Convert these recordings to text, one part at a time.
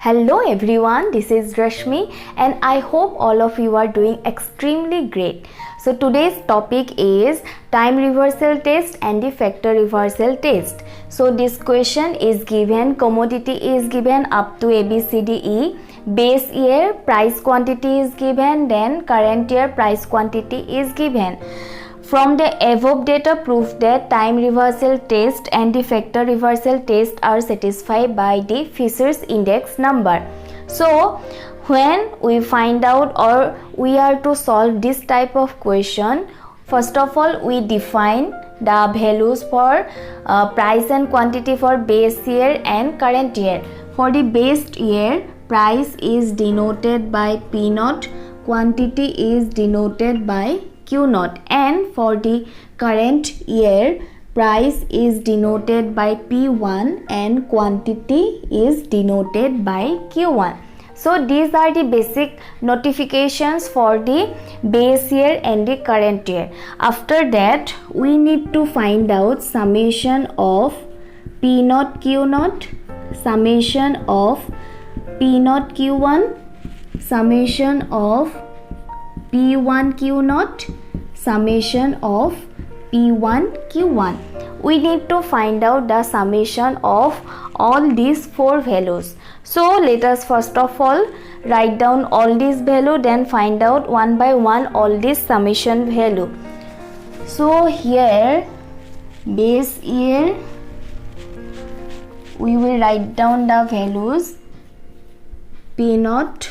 Hello everyone, this is Rashmi and I hope all of you are doing extremely great. So today's topic is time reversal test and the factor reversal test. So this question is given, commodity is given up to ABCDE, base year, price quantity is given, then current year price quantity is given. From the above data prove that time reversal test and the factor reversal test are satisfied by the Fisher's index number. So when we find out or we are to solve this type of question, first of all we define the values for price and quantity for base year and current year. For the base year, price is denoted by P0, quantity is denoted by Q0, and for the current year, price is denoted by P1 and quantity is denoted by Q1. So these are the basic notifications for the base year and the current year. After that, we need to find out summation of P0 Q0, summation of P0 Q1, summation of P1 Q0, summation of P1 Q1. We need to find out the summation of all these four values. So let us first of all write down all these values, then find out one by one all these summation value. So here base year, we will write down the values P0,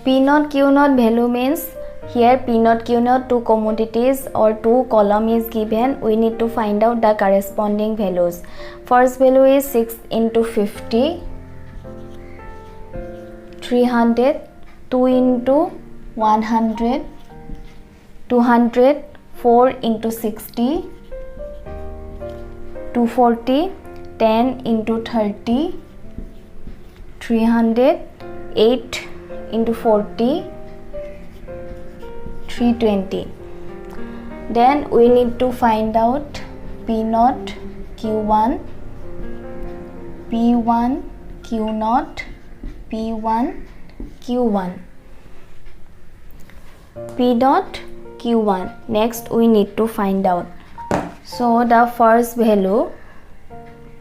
P0 Q0 value means here P0 Q0 two commodities or two column is given. We need to find out the corresponding values. First value is 6 into 50, 300, 2 into 100, 200, 4 into 60, 240, 10 into 30, 300, 8 into 40, 320. Then we need to find out P0 Q1, P1 Q0, P1 Q1, P0 Q1. Next we need to find out. So the first value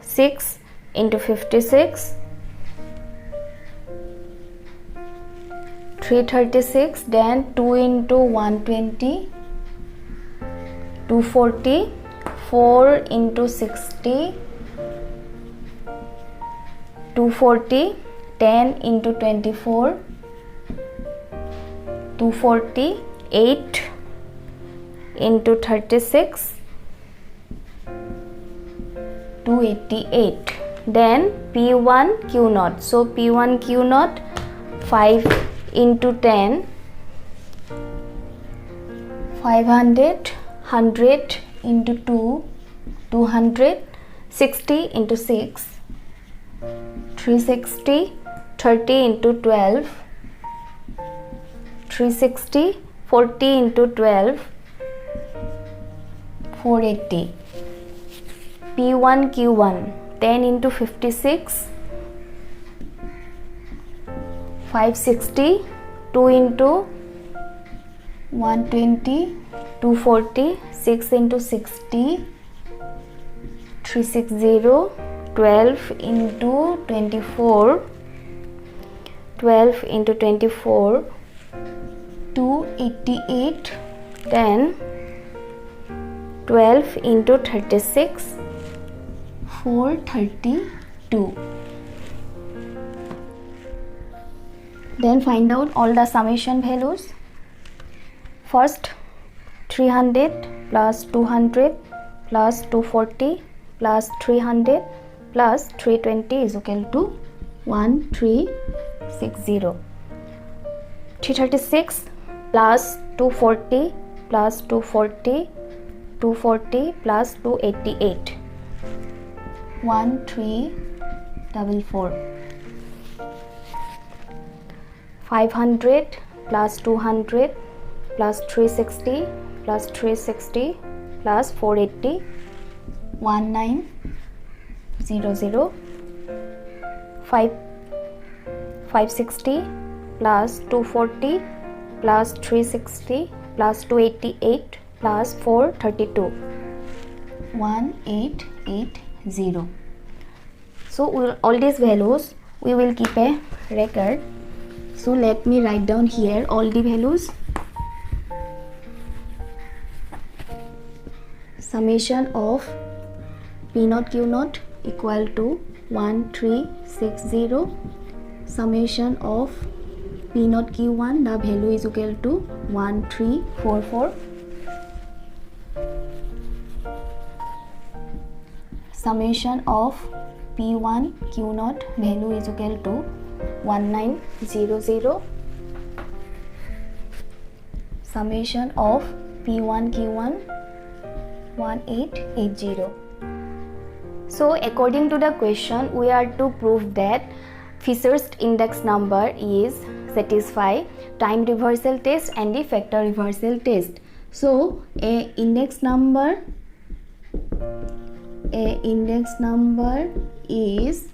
6 into 56, 336, then 2 into 120, 240, 4 into 60, 240, 10 into 24, 240, 8 into 36, 288. Then P1 Q0. So P1 Q0 5 into 10, 500, 100 into 2, 200, 60 into 6, 360, 30 into 12, 360, 40 into 12, 480. P1 Q1 10 into 56, 560, 2 into 120, 240, 6 into 60, 360, 12 into 24, 12 into 24, 288, then 12 into 36, 432. Then find out all the summation values. First, 300 plus 200 plus 240 plus 300 plus 320 is equal to 1360. 336 plus 240 plus 240, 240 plus 288, 1344. 500 plus 200 plus 360 plus 360 plus 480, 1900. 560 plus 240 plus 360 plus 288 plus 432, 1880. So all these values we will keep a record. So let me write down here all the values. Summation of P naught Q naught equal to 1360. Summation of P naught Q1, the value is equal to 1344. Summation of P1 Q naught value is equal to 1900. Summation of P1 Q1, 1880. So according to the question, we are to prove that Fisher's index number is satisfy time reversal test and the factor reversal test. So a index number is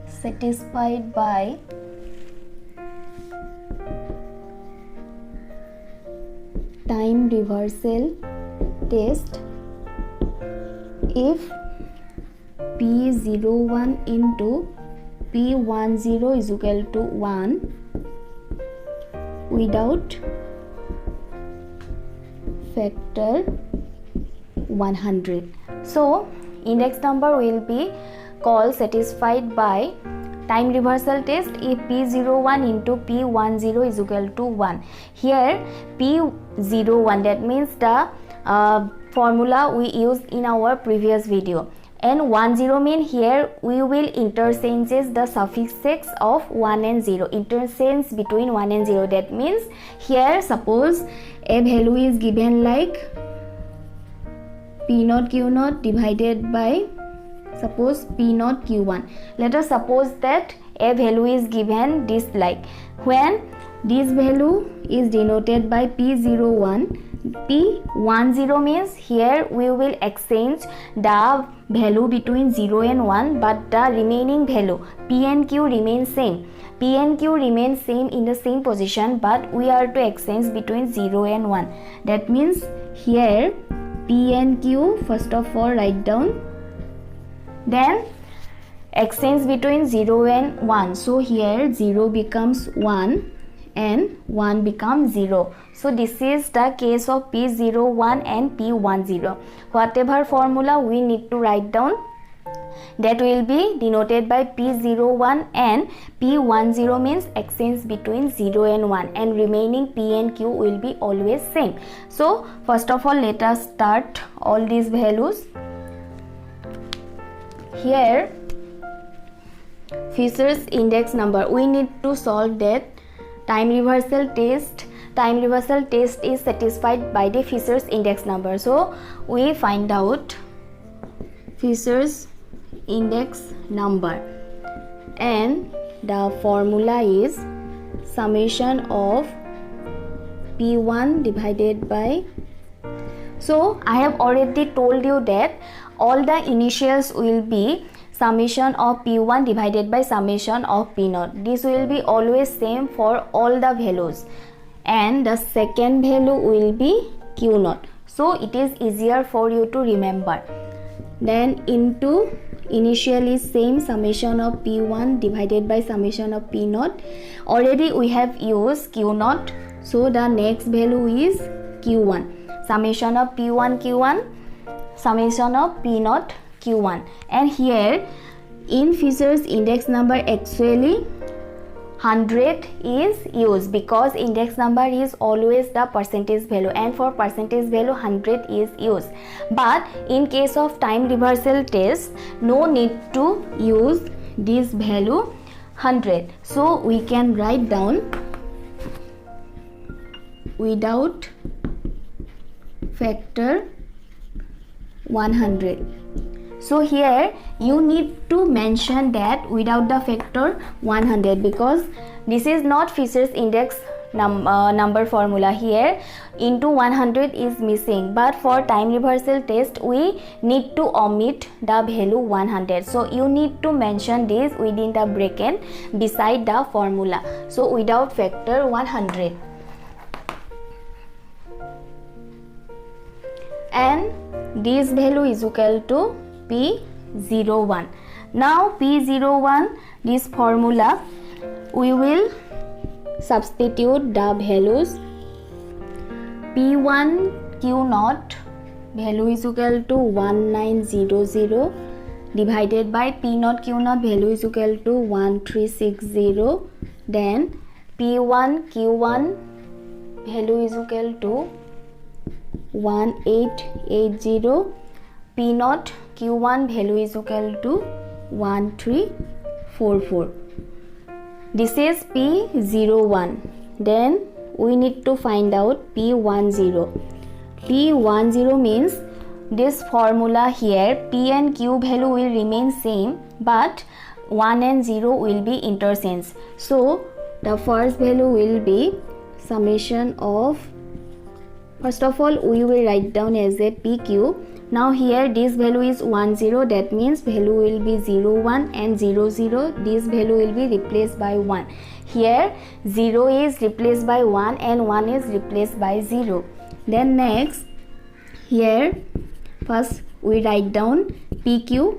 satisfied by time reversal test if P01 into P10 is equal to 1 without factor 100. So index number will be called satisfied by time reversal test if P01 into P10 is equal to 1. Here P01, that means the formula we used in our previous video, and 10 mean here we will interchanges the suffixes of 1 and 0, interchange between 1 and 0. That means here suppose a value is given like P naught Q naught divided by suppose P naught Q1. Let us suppose that a value is given this like, when this value is denoted by P01, P10 means here we will exchange the value between 0 and 1, but the remaining value P and Q remains same. P and Q remain same in the same position, but we are to exchange between 0 and 1. That means here P and Q first of all write down, then exchange between 0 and 1. So here 0 becomes 1 and 1 becomes 0. So this is the case of P01 and P10. Whatever formula we need to write down, that will be denoted by P01 and P10 means exchange between 0 and 1, and remaining P and Q will be always same. So first of all let us start all these values. Here Fisher's index number, we need to solve that time reversal test. Time reversal test is satisfied by the Fisher's index number. So we find out Fisher's index number, and the formula is summation of P1 divided by, so I have already told you that all the initials will be summation of P1 divided by summation of P0. This will be always same for all the values, and the second value will be Q0. so it is easier for you to remember. Then into initial is same, summation of P1 divided by summation of P0. Already we have used Q0, so the next value is Q1, summation of P1 Q1, summation of P0 Q1. And here in Fisher's index number actually 100 is used because index number is always the percentage value, and for percentage value 100 is used. But in case of time reversal test, no need to use this value 100. So we can write down without factor 100. So here you need to mention that without the factor 100 because this is not Fisher's index number formula. Here into 100 is missing, but for time reversal test we need to omit the value 100. So you need to mention this within the bracket beside the formula. So without factor 100. And this value is equal to P01. Now P01, this formula we will substitute the values. P1 Q0 value is equal to 1900 divided by P0 Q0 value is equal to 1360. Then P1 Q1 value is equal to 1880. P0 Q1 value is equal to 1344. This is P01. Then we need to find out P10. P10 means this formula here P and Q value will remain same, but 1 and 0 will be interchanged. So the first value will be summation of, first of all we will write down as a PQ. Now here this value is 10, that means value will be 01 and 00, this value will be replaced by 1. Here 0 is replaced by 1 and 1 is replaced by 0. Then next here first we write down PQ.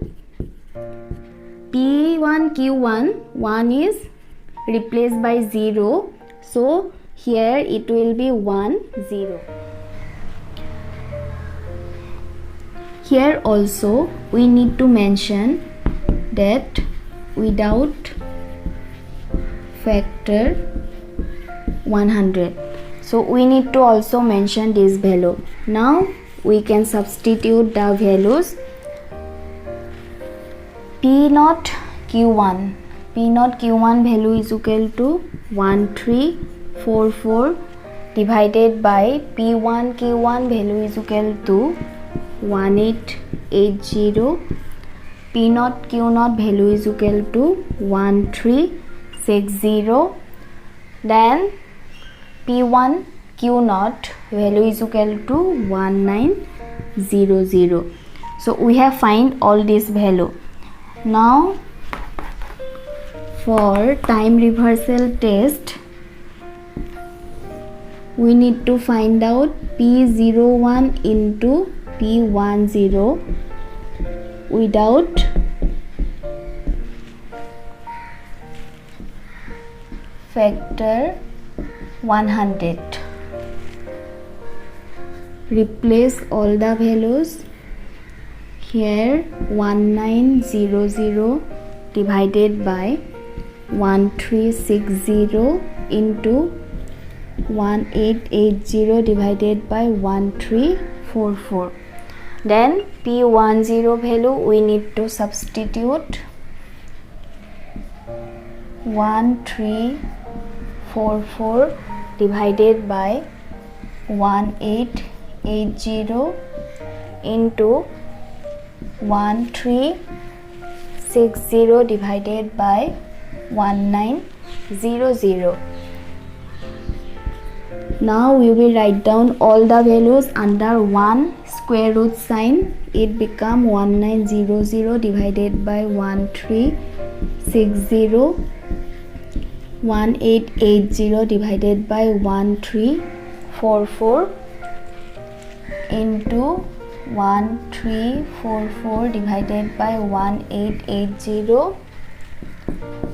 P1 Q1, 1 is replaced by 0, so here it will be 10. Here also we need to mention that without factor 100. So we need to also mention this value. Now we can substitute the values. P0 Q1. P0 Q1 value is equal to 1344 divided by P1 Q1 value is equal to 1880. P0 Q0 value is equal to 1360. Then P1 Q0 value is equal to 1900. So we have find all this value. Now for time reversal test we need to find out P01 into P10 without factor 100. Replace all the values. Here 1900 divided by 1360 into 1880 divided by 1344. Then P10 value we need to substitute 1344 divided by 1880 into 1360 divided by 1900. Now we will write down all the values under one square root sign. It become 1900 divided by 1360, 1880 divided by 1344. into 1344 divided by 1880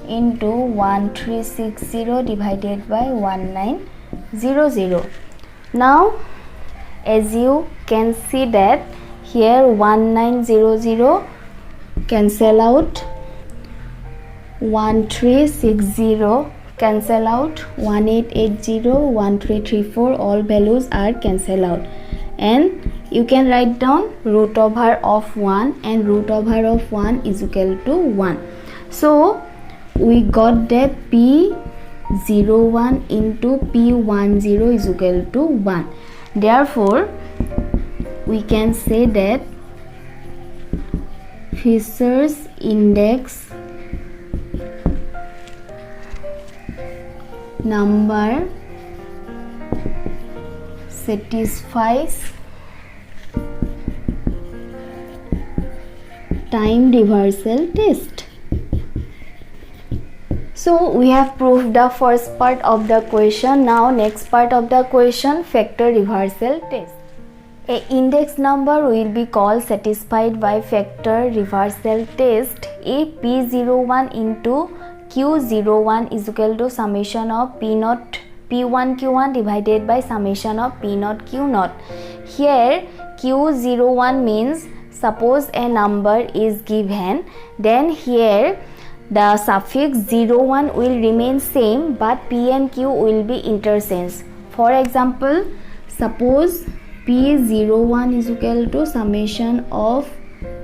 into 1360 divided by 1900. Now as you can see that here 1900 cancel out, 1360 cancel out, 1880, 1334 all values are cancel out, and you can write down root over of 1, and root over of 1 is equal to 1. So we got that P01 into P10 is equal to 1. Therefore we can say that Fisher's index number satisfies time reversal test. So we have proved the first part of the question. Now next part of the question, factor reversal test. A index number will be called satisfied by factor reversal test if P01 into Q01 is equal to summation of P0 P1 Q1 divided by summation of P0 Q0. Here Q01 means suppose a number is given, then here the suffix 01 will remain same but P and Q will be interchanged. For example, suppose P01 is equal to summation of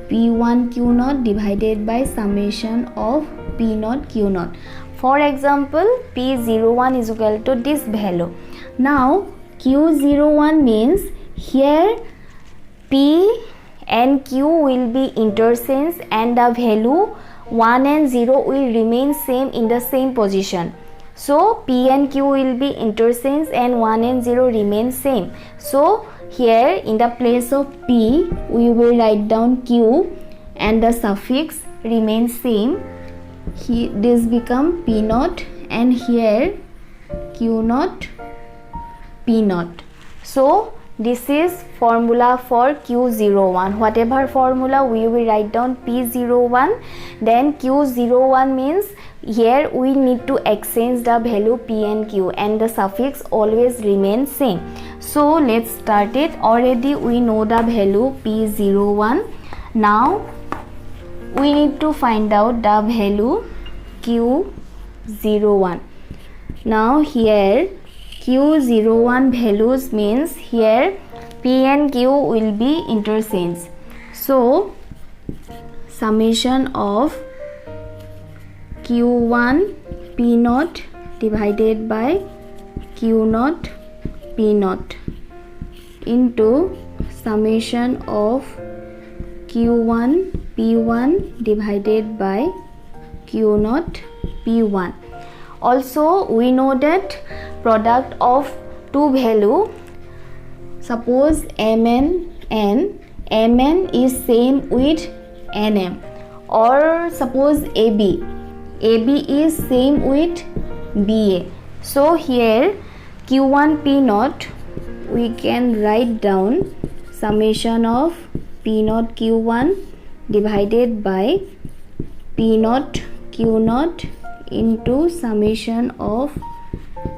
P1 Q0 divided by summation of P0 Q0. For example, P01 is equal to this value. Now Q01 means here P and Q will be interchanged and the value 1 and 0 will remain same in the same position. So P and Q will be interchanged and 1 and 0 remain same. So here in the place of P we will write down Q and the suffix remains same. This become P0 and here Q0 P0. So this is formula for Q01. Whatever formula we will write down P01, then Q01 means here we need to exchange the value P and Q and the suffix always remains same. So let's start it. Already we know the value P01. Now we need to find out the value Q01. Now here Q01 values means here P and Q will be interchanged. So summation of Q1 P0 divided by Q0 P0 into summation of Q1 P1 divided by Q0 P1. Also we know that product of two value, suppose Mn and Mn is same with Nm, or suppose AB is same with BA. So here Q1 P0 we can write down summation of P0 Q1 divided by P0 Q0 into summation of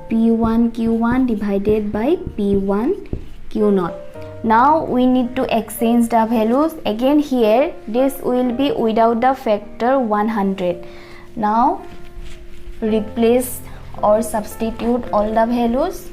P1 Q1 divided by P1 Q0. Now we need to exchange the values. Again here this will be without the factor 100. Now replace or substitute all the values.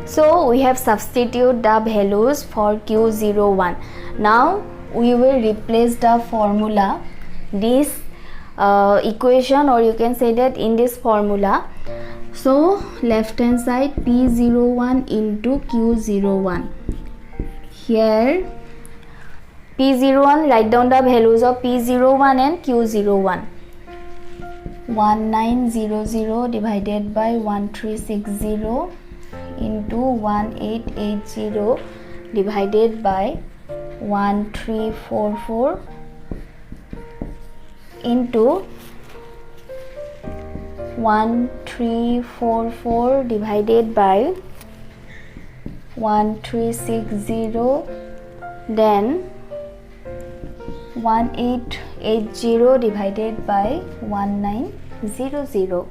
So we have substituted the values for Q01. Now we will replace the formula, this equation, or you can say that in this formula. So left hand side P01 into Q01. Here P01, write down the values of P01 and Q01. 1900 divided by 1360 into 1880 divided by 1344 into 1344 divided by 1360, then 1880 divided by 1900.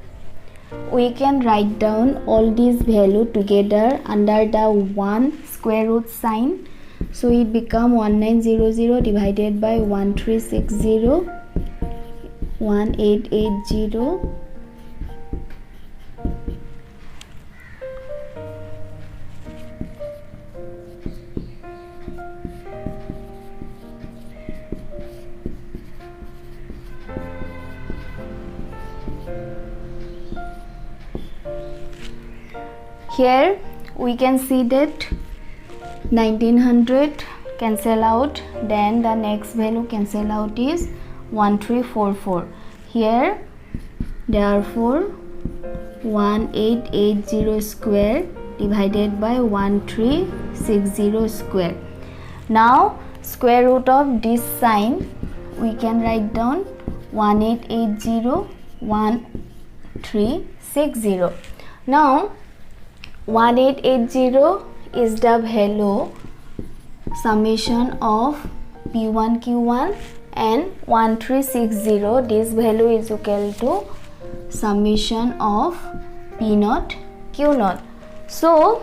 We can write down all these values together under the 1 square root sign. So it become 1900 divided by 1360, 1880. Here we can see that 1900 cancel out, then the next value cancel out is 1344. Here therefore 1880 square divided by 1360 square. Now square root of this sign we can write down 1880 1360. Now 1880 is the value summation of P1 Q1 and 1360, this value is equal to summation of P0 Q0. So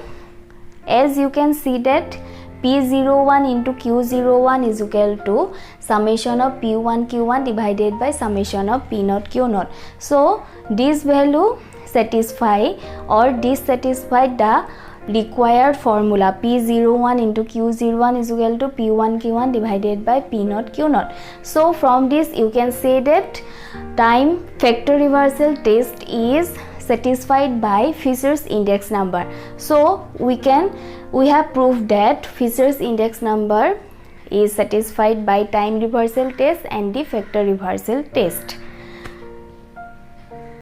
as you can see that P01 into Q01 is equal to summation of P1 Q1 divided by summation of P0 Q0. So this value satisfy or dissatisfy the required formula. P01 into Q01 is equal to P1 Q1 divided by P0 Q0. So from this you can say that time factor reversal test is satisfied by Fisher's index number. So we have proved that Fisher's index number is satisfied by time reversal test and the factor reversal test.